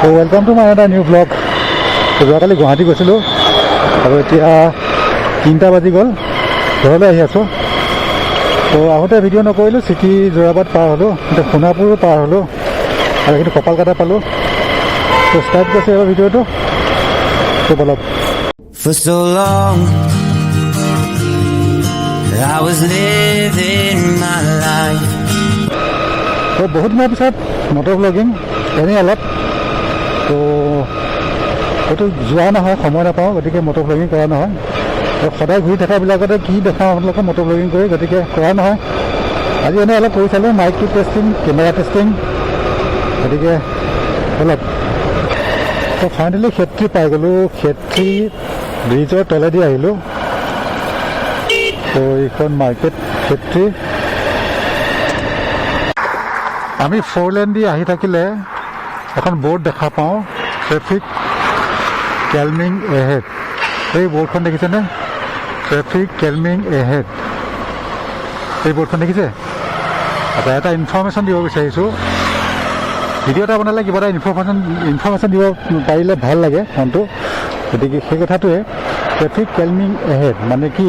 তো welcome to my এটা new blog. তো যোৱাকালি গুৱাহাটী গৈছিলোঁ আৰু এতিয়া 3টা বাজি গ'ল, ঘৰলৈ আহি আছোঁ। তো আহোঁতে ভিডিঅ' নকৰিলোঁ, চিটি যোৰাবাট পাৰ হ'লোঁ, এতিয়া সোণাপুৰো পাৰ হ'লোঁ আৰু কিন্তু কপালকাটা পালোঁ। তো ষ্টাৰ্ট কৰিছে এবাৰ ভিডিঅ'টো, তো বলক। For so long I was living my life. তো বহুত দিনৰ পিছত মটৰ ব্লগিং এনেই অলপ, তো এইটো যোৱা নহয়, সময় নাপাওঁ, গতিকে মটৰ ব্লগিং কৰা নহয়। তো সদায় ঘূৰি থকাবিলাকতে কি দেখাওঁ আপোনালোকে মটৰ ব্লগিং কৰি, গতিকে কৰা নহয়। আজি এনেই অলপ কৰি চালোঁ, মাইকটো টেষ্টিং, কেমেৰা টেষ্টিং, গতিকে অলপ। তো ফাইনেলি খেত্ৰী পাই গ'লোঁ, খেত্ৰী ব্ৰিজৰ তলেদি আহিলোঁ। তো এইখন মাৰ্কেট খেত্ৰী। আমি 4 লেন দি আহি থাকিলে এখন বৰ্ড দেখা পাওঁ, ট্ৰেফিক কেলমিং এহেড। এই বৰ্ডখন দেখিছেনে? ট্ৰেফিক কেলমিং এহেড, এই বৰ্ডখন দেখিছে? আচ্ছা, এটা ইনফৰ্মেশ্যন দিব বিচাৰিছোঁ। ভিডিঅ' এটা বনালে কিবা এটা ইনফৰ্মেশ্যন দিব পাৰিলে ভাল লাগে মনটো, গতিকে সেই কথাটোৱে। ট্ৰেফিক কেলমিং এহেড মানে কি?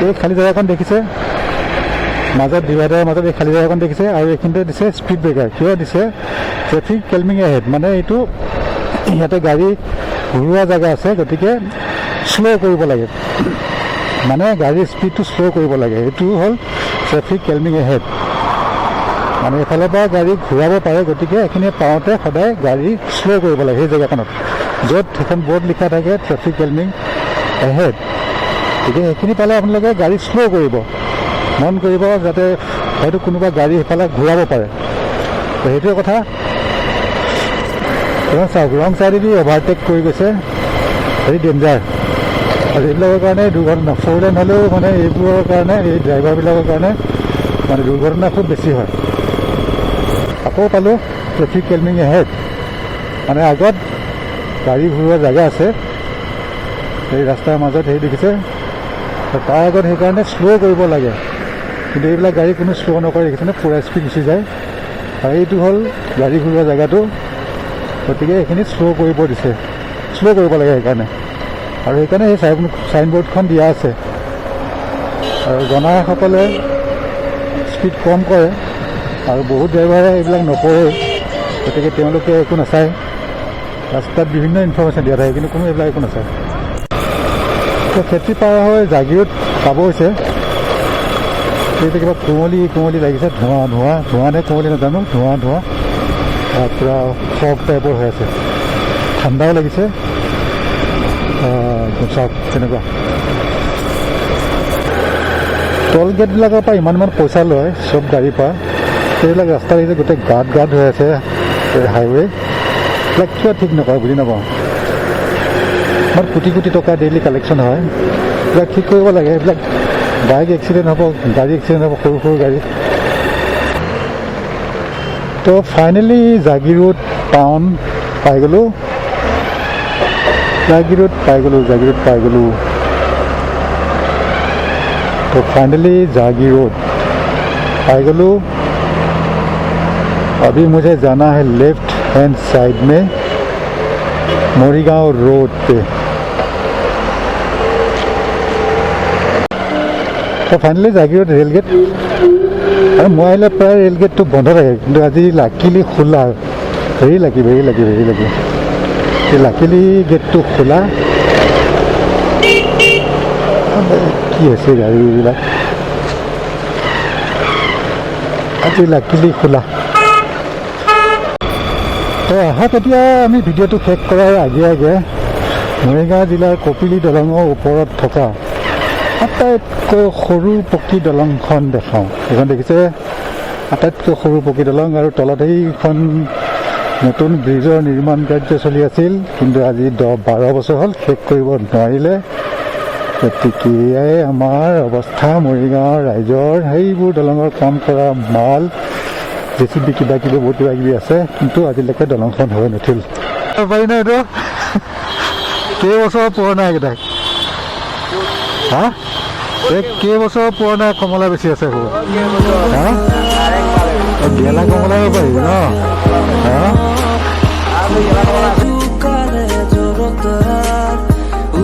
এই খালী জেগাখন দেখিছে, মাজত ডিভাইডাৰৰ মাজত এই খালী জেগাখন দেখিছে, আৰু এইখিনিতে দিছে স্পীড ব্ৰেকাৰ। কিয় দিছে? ট্ৰেফিক কেলমিং এহেড মানে এইটো ইয়াতে গাড়ী ঘূৰোৱা জেগা আছে, গতিকে শ্ল' কৰিব লাগে, মানে গাড়ীৰ স্পীডটো শ্ল' কৰিব লাগে। এইটো হ'ল ট্ৰেফিক কেলমিং এহেড, মানে এইফালৰ পৰা গাড়ী ঘূৰাব পাৰে, গতিকে এইখিনি পাওঁতে সদায় গাড়ী শ্ল' কৰিব লাগে সেই জেগাখনত, য'ত সেইখন বৰ্ড লিখা থাকে ট্ৰেফিক কেলমিং এহেড। গতিকে সেইখিনি পালে আপোনালোকে গাড়ী শ্ল' কৰিব, মন কৰিব, যাতে হয়তো কোনোবা গাড়ী সেইফালে ঘূৰাব পাৰে। তো সেইটোৱে কথা। চাওক, ৰং চাইডেদি অভাৰটেক কৰি গৈছে, ভেৰি ডেঞ্জাৰ। আৰু এইবিলাকৰ কাৰণে দুৰ্ঘটনা, 4 লেন হ'লেও মানে এইবোৰৰ কাৰণে, এই ড্ৰাইভাৰবিলাকৰ কাৰণে মানে দুৰ্ঘটনা খুব বেছি হয়। আকৌ পালোঁ ট্ৰেফিক কেলমিং এহেড, মানে আগত গাড়ী ঘূৰোৱা জেগা আছে, এই ৰাস্তাৰ মাজত হেৰি দেখিছে, তাৰ আগত সেইকাৰণে শ্ল' কৰিব লাগে, কিন্তু এইবিলাক গাড়ী কোনো শ্ল' নকৰে, দেখিছেনে? পূৰা স্পীড গুচি যায়। আৰু এইটো হ'ল গাড়ী ঘূৰোৱা জেগাটো, গতিকে এইখিনি শ্ল' কৰিব দিছে, শ্ল' কৰিব লাগে সেইকাৰণে। আৰু সেইকাৰণে সেই চাইনবৰ্ডখন দিয়া আছে। আৰু জনাসকলে স্পীড কম কৰে, আৰু বহুত ড্ৰাইভাৰে এইবিলাক নকৰে, গতিকে তেওঁলোকে একো নাচায়। ৰাস্তাত বিভিন্ন ইনফৰ্মেশ্যন দিয়া থাকে, কিন্তু কোনো এইবিলাক একো নাচায়। তো খেতি পাৰ হৈ জাগিৰোড পাব হৈছে। সেইটো কিবা কুঁৱলী লাগিছে, ধোঁৱা নে কুঁৱলী নাজানো, ধোঁৱা পূৰা ফগ টাইপৰ হৈ আছে, ঠাণ্ডাও লাগিছে। চাওক তেনেকুৱা। টল গেটবিলাকৰ পৰা ইমান পইচা লয় চব গাড়ীৰ পৰা, সেইবিলাক ৰাস্তা লাগিছে গোটেই গাঁত হৈ আছে, হাইৱে এইবিলাক কিয় ঠিক নকৰে বুজি নাপাওঁ। ইমান কোটি টকা ডেইলি কালেকশ্যন হয়, এইবিলাক ঠিক কৰিব লাগে। এইবিলাক বাইক এক্সিডেণ্ট হ'ব, গাড়ী এক্সিডেণ্ট হ'ব, সৰু গাড়ী। তো ফাইনেলি জাগিৰোড টাউন পাই গ'লোঁ, জাগিৰোড পাই গ'লোঁ। তো ফাইনেলি জাগিৰোড पाई गलू। अभी मुझे जाना है लेफ्ट हैंड साइड में मोरीगांव रोड पे। तो फाइनली जागीरोड रेलगेट और मैं प्राय रेलगेट तो बंद रहे कि आज लाकिली खोला। भेरी लाकी लाकिली गेट तो खोला कि गाड़ी आज लाकिली खोला। तो आहक एम भिडिओ शेष करार आगे आगे मरीगाँव जिलार कपिली दलंगर ऊपर थका आटाइतকৈ সৰু পকী দলংখন দেখাওঁ। এইখন দেখিছে আটাইতকৈ সৰু পকী দলং, আৰু তলত এইখন নতুন ব্ৰিজৰ নিৰ্মাণ কাৰ্য চলি আছিল, কিন্তু আজি 10-12 বছৰ হ'ল শেষ কৰিব নোৱাৰিলে। গতিকে আমাৰ অৱস্থা মৰিগাঁৱৰ ৰাইজৰ সেইবোৰ দলঙৰ কাম কৰা মাল জেচিবি কিবা কিবি বহুত কিবা কিবি আছে, কিন্তু আজিলৈকে দলংখন হৈ নুঠিল। পাৰি নাই এইটো কেইবছৰ পুৰণা এইকেইটা? হা কেইবছৰ পুৰণা কমলা বেছি আছে? গেলা কমলা পাৰি ন?